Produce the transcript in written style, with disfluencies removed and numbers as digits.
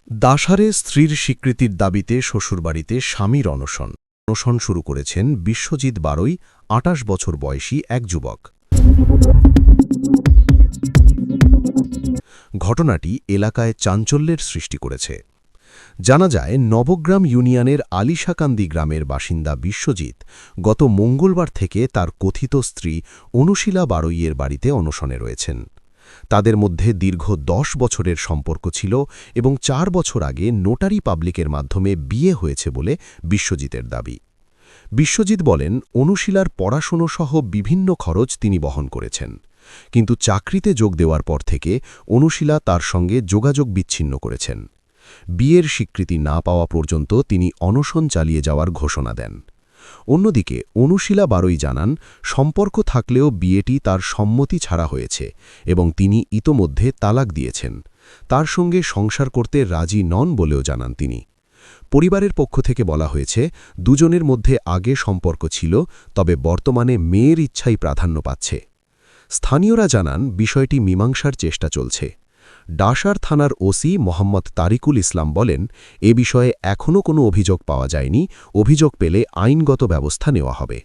দাসারে স্ত্রীর স্বীকৃতির দাবিতে শ্বশুরবাড়িতে স্বামীর অনশন শুরু করেছেন বিশ্বজিৎ বারৈ ২৮ বছর বয়সী এক যুবক। ঘটনাটি এলাকায় চাঞ্চল্যের সৃষ্টি করেছে। জানা যায়, নবগ্রাম ইউনিয়নের আলিশাকান্দি গ্রামের বাসিন্দা বিশ্বজিৎ গত মঙ্গলবার থেকে তার কথিত স্ত্রী অনুশীলা বারৈয়ের বাড়িতে অনশনে রয়েছেন। তাদের মধ্যে দীর্ঘ ১০ বছরের সম্পর্ক ছিল এবং ৪ বছর আগে নোটারি পাবলিকের মাধ্যমে বিয়ে হয়েছে বলে বিশ্বজিতের দাবি। বিশ্বজিৎ বলেন, অনুশীলার পড়াশোনা সহ বিভিন্ন খরচ তিনি বহন করেছেন, কিন্তু চাকরিতে যোগ দেওয়ার পর থেকে অনুশীলা তার সঙ্গে যোগাযোগ বিচ্ছিন্ন করেছেন। বিয়ের স্বীকৃতি না পাওয়া পর্যন্ত তিনি অনশন চালিয়ে যাওয়ার ঘোষণা দেন। অন্যদিকে অনুশীলা বারৈ জানান, সম্পর্ক থাকলেও বিয়েটি তার সম্মতি ছাড়া হয়েছে এবং তিনি ইতোমধ্যে তালাক দিয়েছেন। তার সঙ্গে সংসার করতে রাজি নন বলেও জানান তিনি। পরিবারের পক্ষ থেকে বলা হয়েছে, দুজনের মধ্যে আগে সম্পর্ক ছিল, তবে বর্তমানে মেয়ের ইচ্ছাই প্রাধান্য পাচ্ছে। স্থানীয়রা জানান, বিষয়টি মীমাংসার চেষ্টা চলছে। ডাসার থানার ওসি মোহাম্মদ তারিকুল ইসলাম বলেন, এ বিষয়ে এখনও কোনো অভিযোগ পাওয়া যায়নি, অভিযোগ পেলে আইনগত ব্যবস্থা নেওয়া হবে।